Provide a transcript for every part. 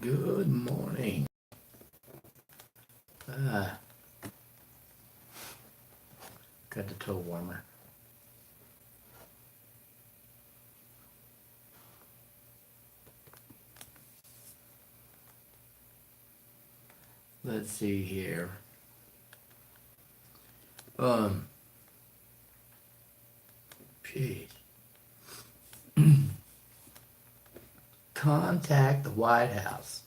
Good morning. Got the toe warmer. Let's see here. Jeez. Contact the White House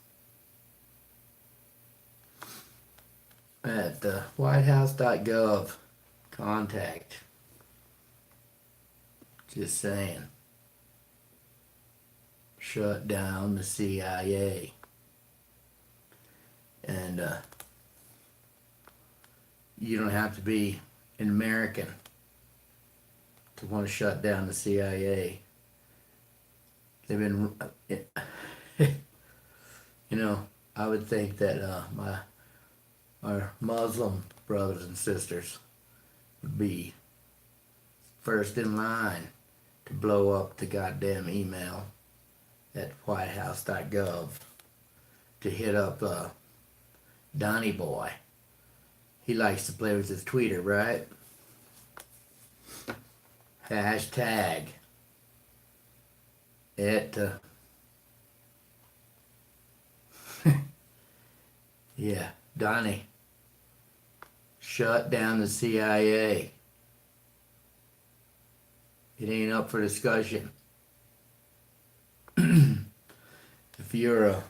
at whitehouse.gov. Contact. Just saying. Shut down the CIA. And you don't have to be an American to want to shut down the CIA. They've been, I would think that our Muslim brothers and sisters would be first in line to blow up the goddamn email at whitehouse.gov to hit up Donnie Boy. He likes to play with his tweeter, right? Hashtag it. Yeah, Donnie. Shut down the CIA. It ain't up for discussion. If you're,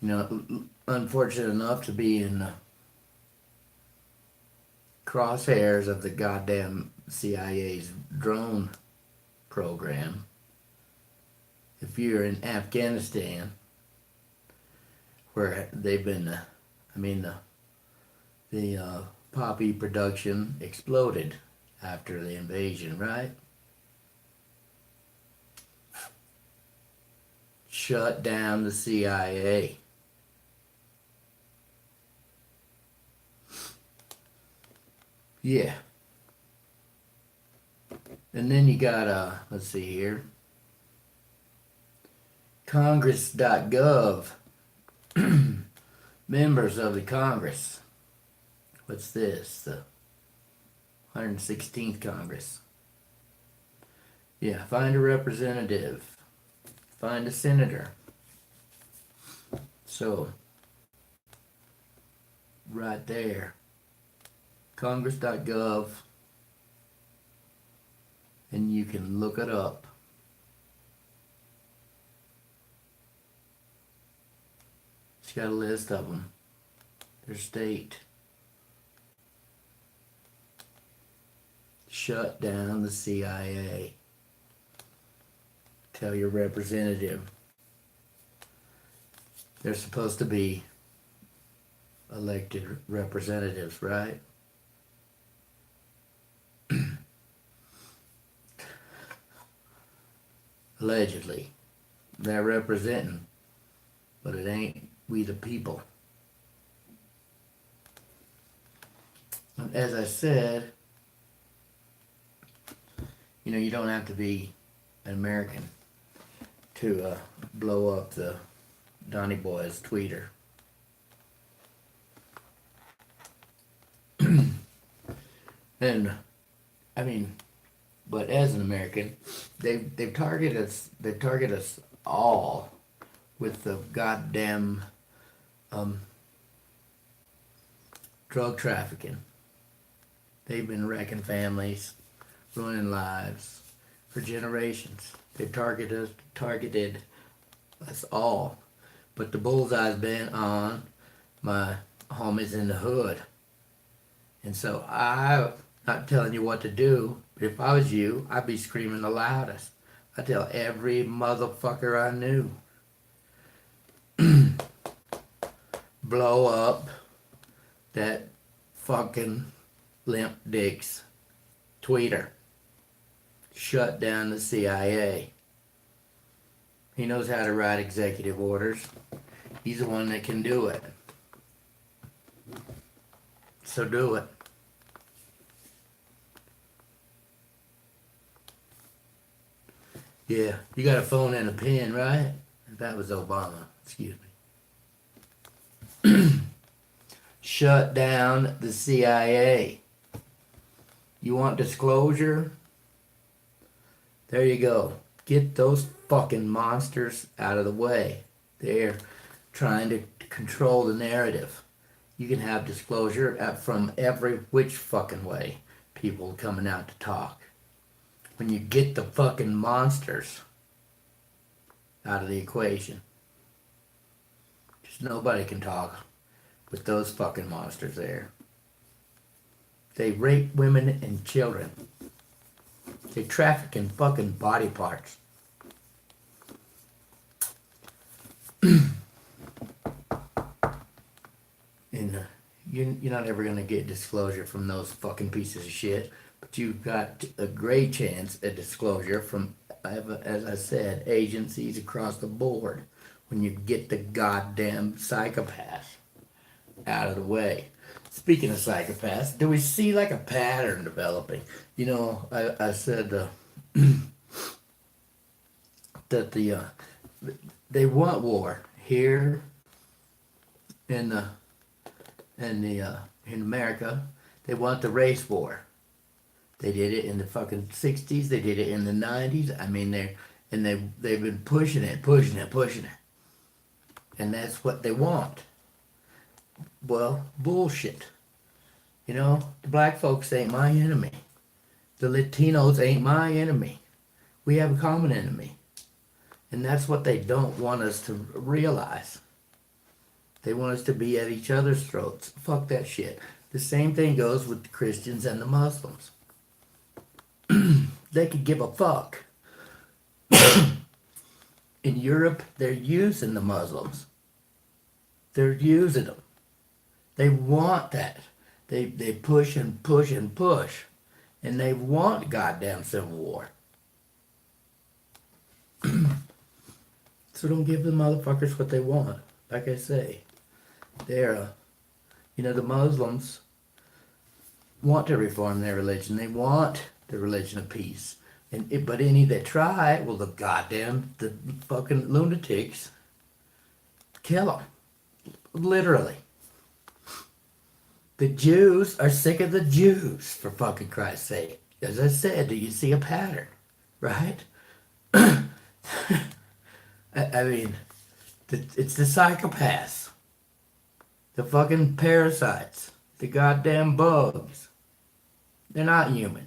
unfortunate enough to be in the crosshairs of the goddamn CIA's drone program, if you're in Afghanistan, where they've been, the poppy production exploded after the invasion, right? Shut down the CIA. Yeah. And then you got, let's see here, Congress.gov. Members of the Congress. What's this? The 116th Congress. Yeah, find a representative. Find a senator. So, right there. Congress.gov. And you can look it up. It's got a list of them. Their state. Shut down the CIA. Tell your representative. They're supposed to be elected representatives, right? Allegedly. They're representing, but it ain't we the people. As I said, you don't have to be an American to blow up the Donnie Boy's tweeter. And but as an American, they've targeted us all with the goddamn drug trafficking. They've been wrecking families, ruining lives for generations. They've targeted us all. But the bullseye's been on my homies in the hood. And so I'm not telling you what to do, but if I was you, I'd be screaming the loudest. I'd tell every motherfucker I knew. Blow up that fucking limp dick's tweeter. Shut down the CIA. He knows how to write executive orders. He's the one that can do it. So do it. Yeah, you got a phone and a pen, right? That was Obama. Excuse me. Shut down the CIA. You want disclosure? There you go. Get those fucking monsters out of the way. They're trying to control the narrative. You can have disclosure from every which fucking way. People coming out to talk. When you get the fucking monsters out of the equation. Just nobody can talk with those fucking monsters there. They rape women and children. They traffic in fucking body parts. And you're not ever going to get disclosure from those fucking pieces of shit. But you've got a great chance at disclosure from, as I said, agencies across the board. When you get the goddamn psychopaths out of the way. Speaking of psychopaths, do we see like a pattern developing? You know, I said that they want war here in America. They want the race war. They did it in the fucking 60s. They did it in the 90s. I mean, they've been pushing it. And that's what they want. Well, bullshit. You know, the black folks ain't my enemy. The Latinos ain't my enemy. We have a common enemy. And that's what they don't want us to realize. They want us to be at each other's throats. Fuck that shit. The same thing goes with the Christians and the Muslims. They could give a fuck. In Europe, they're using the Muslims. They're using them. They want that. They push and push and push. And they want goddamn civil war. So don't give the motherfuckers what they want. Like I say, they're, the Muslims want to reform their religion. They want the religion of peace. But any that try, well, the fucking lunatics kill them. Literally. The Jews are sick of the Jews, for fucking Christ's sake. As I said, do you see a pattern? Right? I mean, it's the psychopaths. The fucking parasites. The goddamn bugs. They're not human.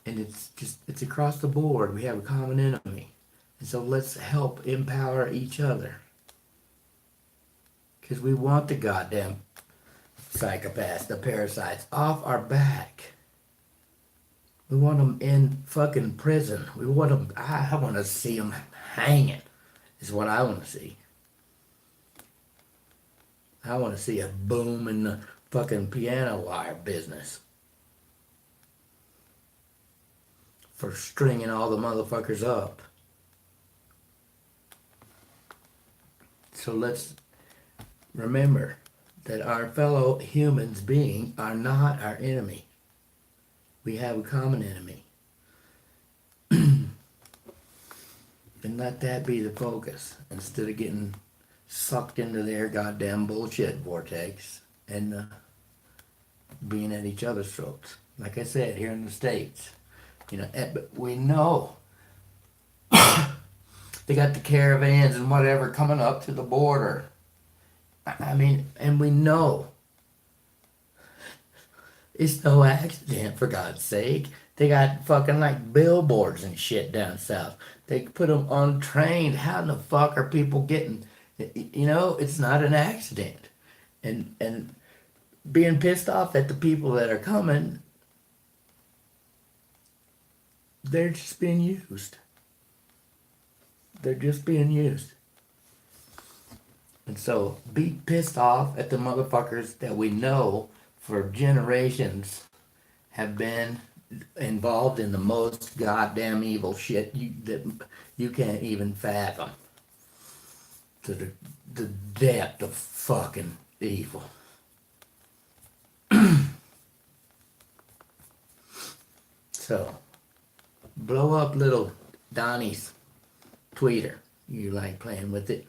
And it's across the board. We have a common enemy. And so let's help empower each other. Because we want the goddamn psychopaths, the parasites, off our back. We want them in fucking prison. We want them, I want to see them hanging, is what I want to see. I want to see a boom in the fucking piano wire business. For stringing all the motherfuckers up. So let's remember that our fellow humans being are not our enemy. We have a common enemy. And let that be the focus instead of getting sucked into their goddamn bullshit vortex and being at each other's throats. Like I said, here in the States, but we know they got the caravans and whatever coming up to the border. I mean, and we know it's no accident, for God's sake. They got fucking like billboards and shit down south. They put them on trains. How in the fuck are people getting, it's not an accident. And being pissed off at the people that are coming, they're just being used. They're just being used. And so be pissed off at the motherfuckers that we know for generations have been involved in the most goddamn evil shit that you can't even fathom. To the depth of fucking evil. So, blow up little Donnie's tweeter. You like playing with it?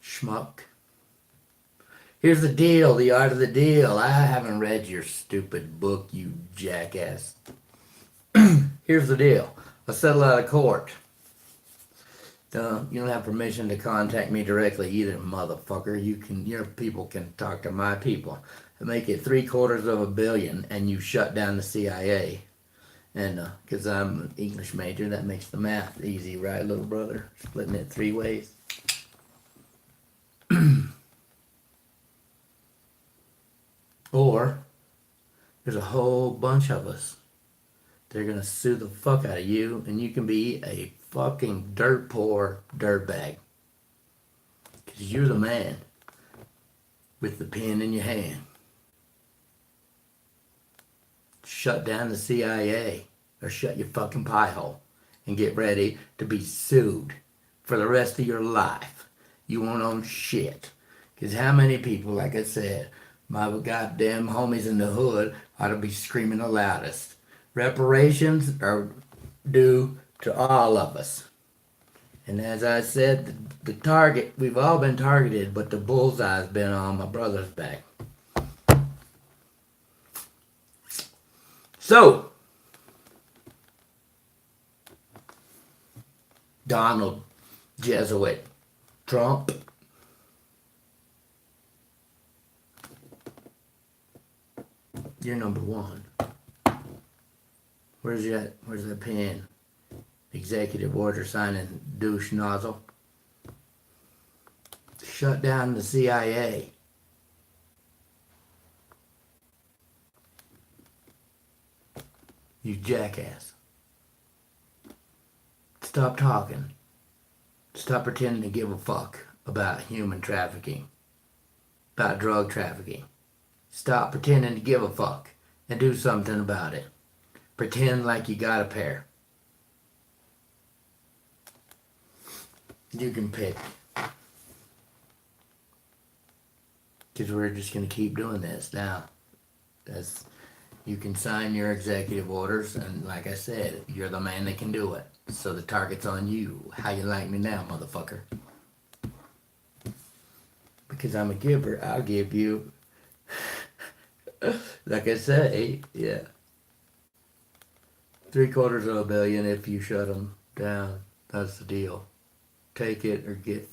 Schmuck. Here's the deal, the art of the deal. I haven't read your stupid book, you jackass. Here's the deal. I settle out of court. You don't have permission to contact me directly either, motherfucker. Your people can talk to my people. Make it $750 million, and you shut down the CIA. And because I'm an English major, that makes the math easy, right, little brother? Splitting it 3 ways. Or there's a whole bunch of us. They're gonna sue the fuck out of you, and you can be a fucking dirt poor dirtbag. Because you're the man with the pen in your hand. Shut down the CIA or shut your fucking pie hole and get ready to be sued for the rest of your life. You won't own shit. Because how many people, like I said, my goddamn homies in the hood ought to be screaming the loudest. Reparations are due to all of us. And as I said, the target, we've all been targeted, but the bullseye's been on my brother's back. So, Donald Jesuit Trump, you're number one. Where's that pen? Executive order signing douche nozzle. Shut down the CIA. You jackass. Stop talking. Stop pretending to give a fuck about human trafficking. About drug trafficking. Stop pretending to give a fuck and do something about it. Pretend like you got a pair. You can pick. Because we're just going to keep doing this now. You can sign your executive orders, and like I said, you're the man that can do it. So the target's on you. How you like me now, motherfucker? Because I'm a giver, I'll give you, like I say, yeah. $750 million if you shut them down. That's the deal. Take it or get.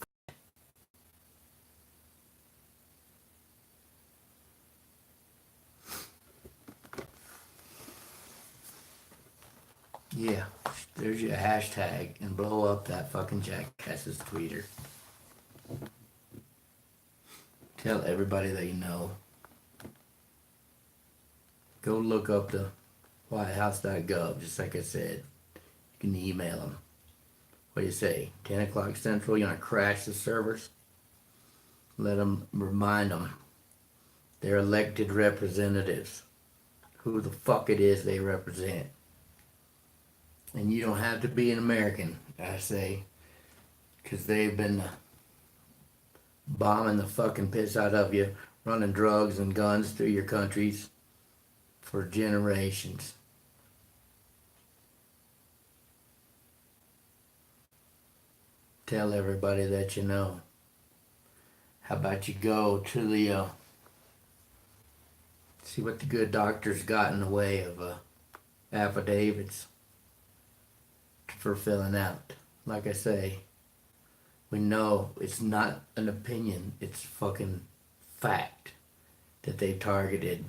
Yeah, there's your hashtag and blow up that fucking jackass's tweeter. Tell everybody that you know. Go look up the whitehouse.gov, just like I said. You can email them. What do you say? 10 o'clock Central, you want to crash the servers? Remind them. They're elected representatives. Who the fuck it is they represent. And you don't have to be an American, I say. Because they've been bombing the fucking piss out of you. Running drugs and guns through your countries for generations. Tell everybody that you know. How about you go to the see what the good doctors got in the way of affidavits for filling out. Like I say, we know it's not an opinion, it's fucking fact that they targeted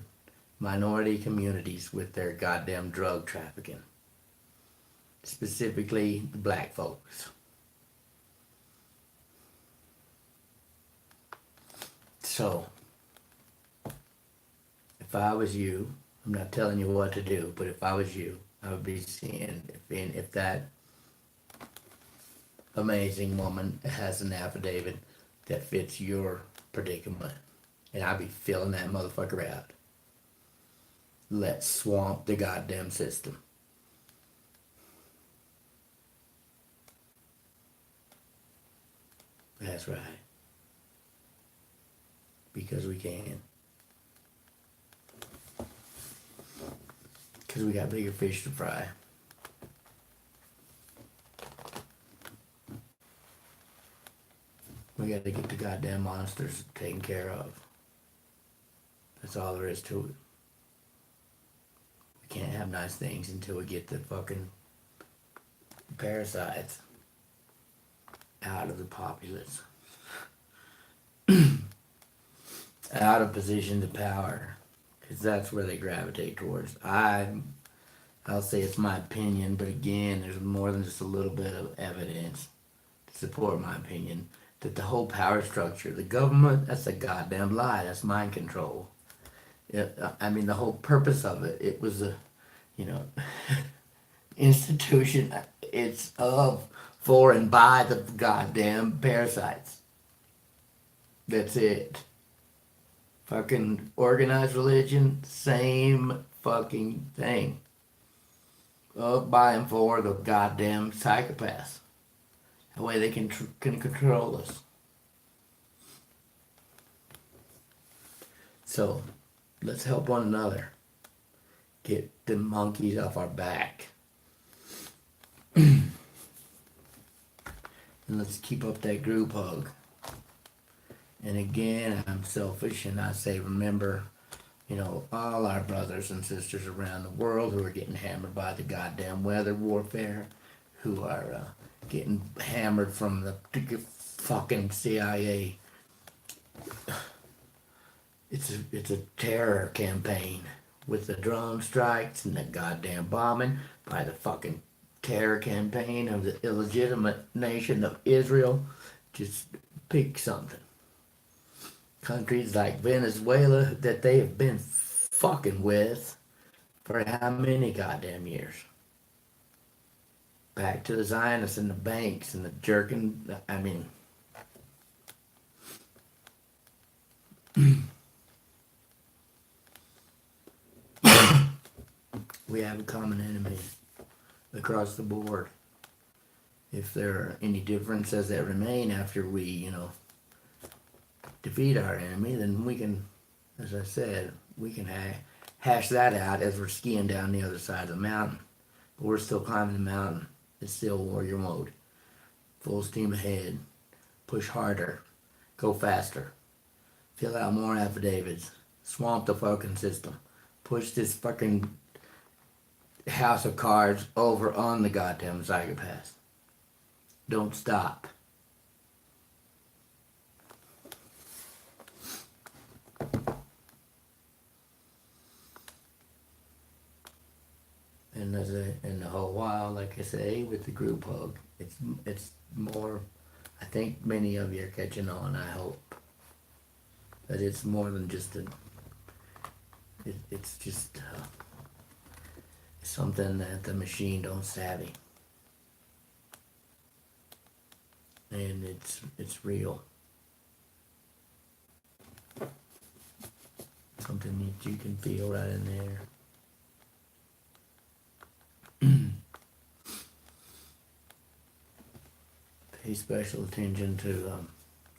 minority communities with their goddamn drug trafficking. Specifically, the black folks. So, if I was you, I'm not telling you what to do, but if I was you, I would be seeing if that amazing woman has an affidavit that fits your predicament, and I'd be filling that motherfucker out. Let's swamp the goddamn system. That's right. Because we can. Because we got bigger fish to fry. We gotta get the goddamn monsters taken care of. That's all there is to it. We can't have nice things until we get the fucking parasites out of the populace. Out of positions of power. Because that's where they gravitate towards. I'll say it's my opinion, but again, there's more than just a little bit of evidence to support my opinion that the whole power structure, the government, that's a goddamn lie. That's mind control. I mean, the whole purpose of it, it was a, institution. It's of, for, and by the goddamn parasites. That's it. Fucking organized religion, same fucking thing. Of, by, and for the goddamn psychopaths. That way they can control us. So, let's help one another. Get the monkeys off our back. And let's keep up that group hug. And again, I'm selfish and I say remember, all our brothers and sisters around the world who are getting hammered by the goddamn weather warfare, who are getting hammered from the fucking CIA. It's a terror campaign with the drone strikes and the goddamn bombing by the fucking terror campaign of the illegitimate nation of Israel. Just pick something. Countries like Venezuela that they have been fucking with for how many goddamn years? Back to the Zionists and the banks and the jerking, we have a common enemy across the board. If there are any differences that remain after we, defeat our enemy, then we can, as I said, we can hash that out as we're skiing down the other side of the mountain. But we're still climbing the mountain. It's still warrior mode. Full steam ahead. Push harder. Go faster. Fill out more affidavits. Swamp the fucking system. Push this fucking house of cards over on the goddamn psychopaths. Don't stop. And the whole while, like I say, with the group hug, it's more. I think many of you are catching on. I hope that it's more than just it's just something that the machine don't savvy, and it's real. Something that you can feel right in there. Pay special attention to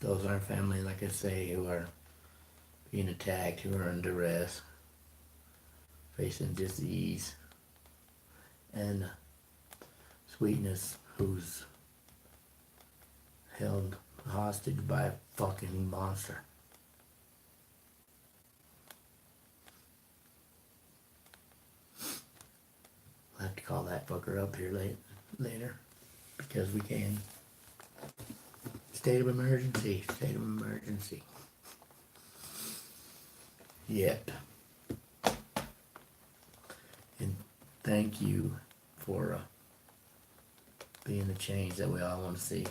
those in our family, like I say, who are being attacked, who are in duress, facing disease, and Sweetness, who's held hostage by a fucking monster. I'll have to call that fucker up here later, because we can. State of emergency. State of emergency. Yep. And thank you for being the change that we all want to see.